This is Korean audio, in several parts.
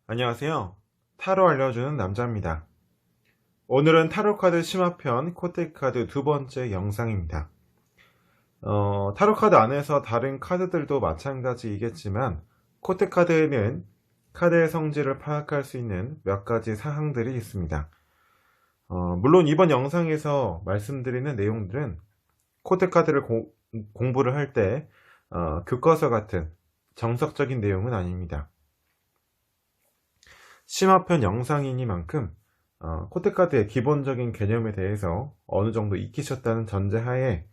안녕하세요. 타로 알려주는 남자입니다. 오늘은 타로카드 심화편 코테카드 두 번째 영상입니다. 타로카드 안에서 다른 카드들도 마찬가지이겠지만 코테카드에는 카드의 성질을 파악할 수 있는 몇 가지 사항들이 있습니다. 물론 이번 영상에서 말씀드리는 내용들은 코테카드를 공부를 할 때 교과서 같은 정석적인 내용은 아닙니다. 심화편 영상이니만큼 코테카드의 기본적인 개념에 대해서 어느 정도 익히셨다는 전제하에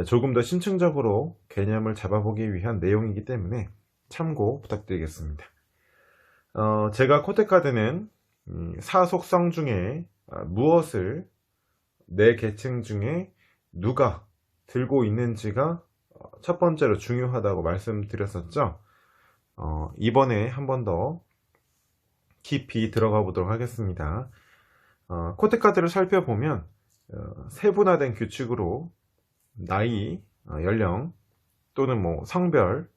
조금 더 심층적으로 개념을 잡아보기 위한 내용이기 때문에 참고 부탁드리겠습니다. 제가 코테카드는 사속성 중에 무엇을 내 계층 중에 누가 들고 있는지가 첫 번째로 중요하다고 말씀드렸었죠. 이번에 한 번 더 깊이 들어가 보도록 하겠습니다. 코드카드를 살펴보면 세분화된 규칙으로 나이, 연령 또는 뭐 성별,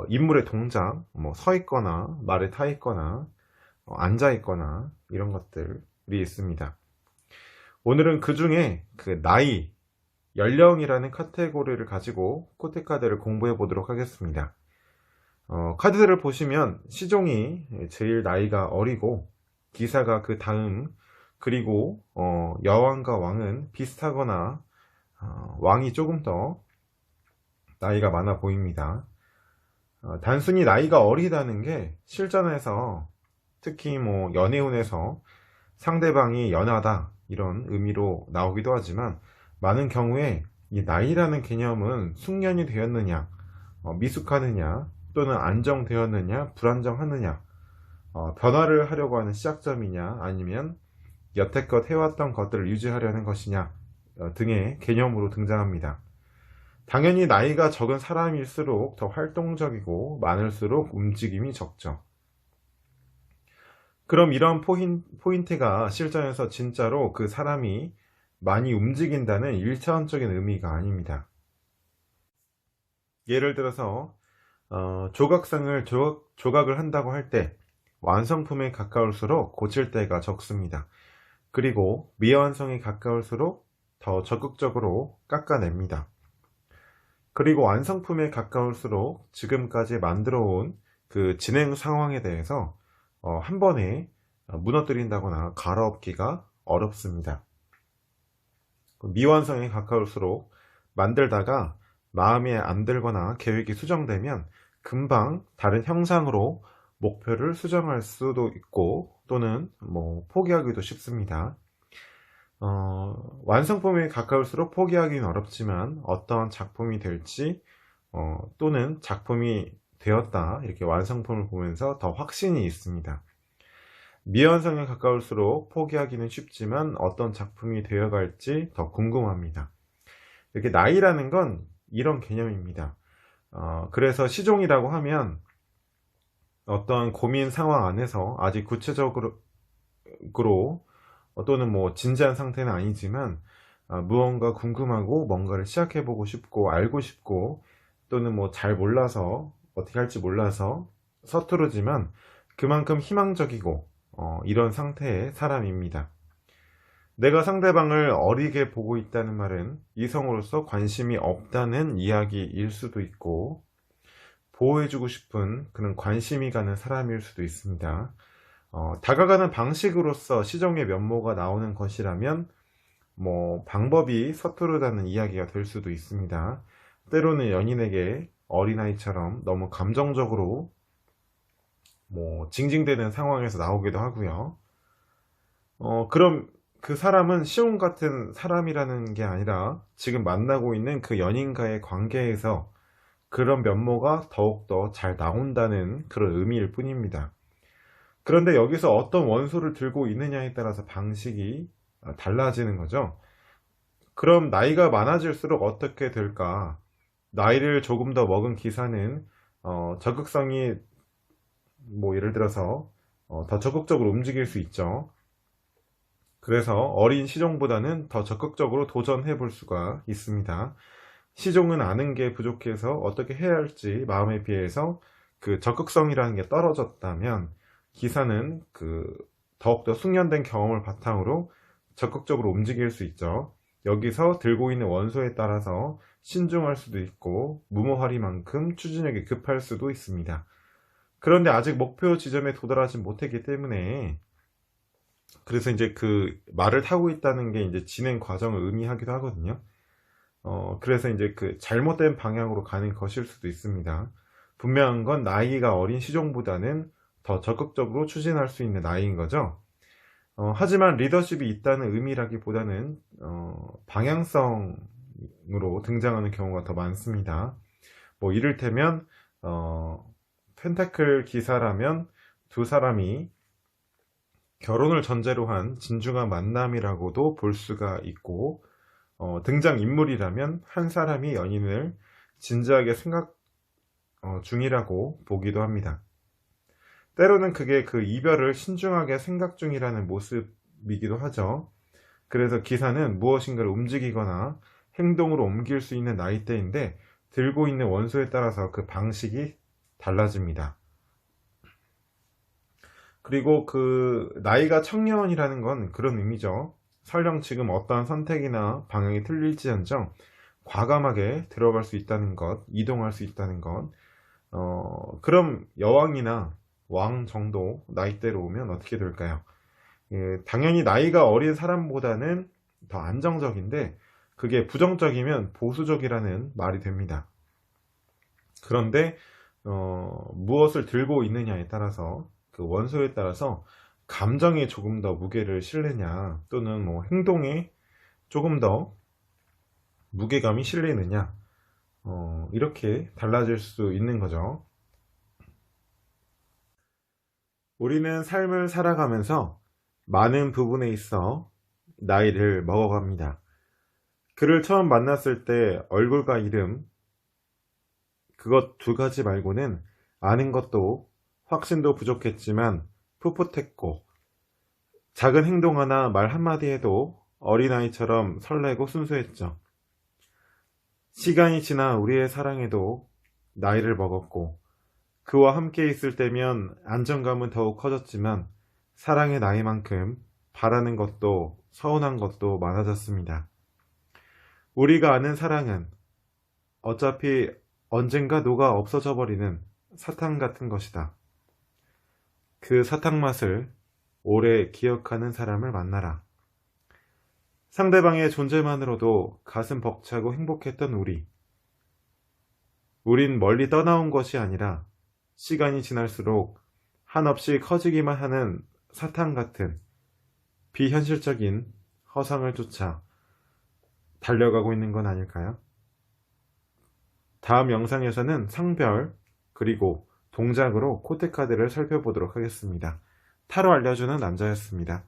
인물의 동작, 뭐 서 있거나 말에 타 있거나 앉아 있거나 이런 것들이 있습니다. 오늘은 그 중에 그 나이, 연령이라는 카테고리를 가지고 코드카드를 공부해 보도록 하겠습니다. 카드들을 보시면 시종이 제일 나이가 어리고 기사가 그 다음, 그리고 여왕과 왕은 비슷하거나 왕이 조금 더 나이가 많아 보입니다. 단순히 나이가 어리다는 게 실전에서 특히 뭐 연애운에서 상대방이 연하다 이런 의미로 나오기도 하지만 많은 경우에 이 나이라는 개념은 숙련이 되었느냐, 미숙하느냐 또는 안정되었느냐 불안정하느냐, 변화를 하려고 하는 시작점이냐 아니면 여태껏 해왔던 것들을 유지하려는 것이냐 등의 개념으로 등장합니다. 당연히 나이가 적은 사람일수록 더 활동적이고 많을수록 움직임이 적죠. 그럼 이런 포인트가 실전에서 진짜로 그 사람이 많이 움직인다는 1차원적인 의미가 아닙니다. 예를 들어서 조각상을 조각을 한다고 할 때 완성품에 가까울수록 고칠 때가 적습니다. 그리고 미완성에 가까울수록 더 적극적으로 깎아냅니다. 그리고 완성품에 가까울수록 지금까지 만들어 온 그 진행 상황에 대해서 한 번에 무너뜨린다거나 갈아엎기가 어렵습니다. 미완성에 가까울수록 만들다가 마음에 안 들거나 계획이 수정되면 금방 다른 형상으로 목표를 수정할 수도 있고 또는 뭐 포기하기도 쉽습니다. 완성품에 가까울수록 포기하기는 어렵지만 어떤 작품이 될지 또는 작품이 되었다 이렇게 완성품을 보면서 더 확신이 있습니다. 미완성에 가까울수록 포기하기는 쉽지만 어떤 작품이 되어갈지 더 궁금합니다. 이렇게 나이라는 건 이런 개념입니다. 그래서 시종이라고 하면 어떤 고민 상황 안에서 아직 구체적으로 또는 뭐 진지한 상태는 아니지만 무언가 궁금하고 뭔가를 시작해보고 싶고 알고 싶고 또는 뭐 잘 몰라서 어떻게 할지 몰라서 서투르지만 그만큼 희망적이고 이런 상태의 사람입니다. 내가 상대방을 어리게 보고 있다는 말은 이성으로서 관심이 없다는 이야기일 수도 있고 보호해주고 싶은 그런 관심이 가는 사람일 수도 있습니다. 다가가는 방식으로서 시종의 면모가 나오는 것이라면 뭐 방법이 서투르다는 이야기가 될 수도 있습니다. 때로는 연인에게 어린아이처럼 너무 감정적으로 뭐 징징대는 상황에서 나오기도 하고요. 그럼 그 사람은 시온 같은 사람이라는 게 아니라 지금 만나고 있는 그 연인과의 관계에서 그런 면모가 더욱더 잘 나온다는 그런 의미일 뿐입니다. 그런데 여기서 어떤 원소를 들고 있느냐에 따라서 방식이 달라지는 거죠. 그럼 나이가 많아질수록 어떻게 될까? 나이를 조금 더 먹은 기사는 적극성이 뭐 예를 들어서 더 적극적으로 움직일 수 있죠. 그래서 어린 시종보다는 더 적극적으로 도전해 볼 수가 있습니다. 시종은 아는 게 부족해서 어떻게 해야 할지 마음에 비해서 그 적극성이라는 게 떨어졌다면 기사는 더욱더 숙련된 경험을 바탕으로 적극적으로 움직일 수 있죠. 여기서 들고 있는 원소에 따라서 신중할 수도 있고 무모하리만큼 추진력이 급할 수도 있습니다. 그런데 아직 목표 지점에 도달하지 못했기 때문에, 그래서 이제 말을 타고 있다는 게 이제 진행 과정을 의미하기도 하거든요. 그래서 이제 잘못된 방향으로 가는 것일 수도 있습니다. 분명한 건 나이가 어린 시종보다는 더 적극적으로 추진할 수 있는 나이인 거죠. 하지만 리더십이 있다는 의미라기보다는 방향성으로 등장하는 경우가 더 많습니다. 뭐 이를테면 펜타클 기사라면 두 사람이 결혼을 전제로 한 진중한 만남이라고도 볼 수가 있고, 등장인물이라면 한 사람이 연인을 진지하게 생각 중이라고 보기도 합니다. 때로는 그게 이별을 신중하게 생각 중이라는 모습이기도 하죠. 그래서 기사는 무엇인가를 움직이거나 행동으로 옮길 수 있는 나이대인데, 들고 있는 원소에 따라서 그 방식이 달라집니다. 그리고 나이가 청년이라는 건 그런 의미죠. 설령 지금 어떠한 선택이나 방향이 틀릴지언정 과감하게 들어갈 수 있다는 것, 이동할 수 있다는 것. 그럼 여왕이나 왕 정도 나이대로 오면 어떻게 될까요? 당연히 나이가 어린 사람보다는 더 안정적인데, 그게 부정적이면 보수적이라는 말이 됩니다. 그런데 무엇을 들고 있느냐에 따라서, 원소에 따라서 감정에 조금 더 무게를 실느냐, 또는 뭐 행동에 조금 더 무게감이 실리느냐, 이렇게 달라질 수 있는 거죠. 우리는 삶을 살아가면서 많은 부분에 있어 나이를 먹어갑니다. 그를 처음 만났을 때 얼굴과 이름, 그것 두 가지 말고는 아는 것도 확신도 부족했지만 풋풋했고, 작은 행동 하나, 말 한마디에도 어린아이처럼 설레고 순수했죠. 시간이 지나 우리의 사랑에도 나이를 먹었고, 그와 함께 있을 때면 안정감은 더욱 커졌지만 사랑의 나이만큼 바라는 것도 서운한 것도 많아졌습니다. 우리가 아는 사랑은 어차피 언젠가 녹아 없어져 버리는 사탕 같은 것이다. 그 사탕 맛을 오래 기억하는 사람을 만나라. 상대방의 존재만으로도 가슴 벅차고 행복했던 우린 멀리 떠나온 것이 아니라 시간이 지날수록 한없이 커지기만 하는 사탕 같은 비현실적인 허상을 쫓아 달려가고 있는 건 아닐까요? 다음 영상에서는 성별 그리고 동작으로 코드카드를 살펴보도록 하겠습니다. 타로 알려주는 남자였습니다.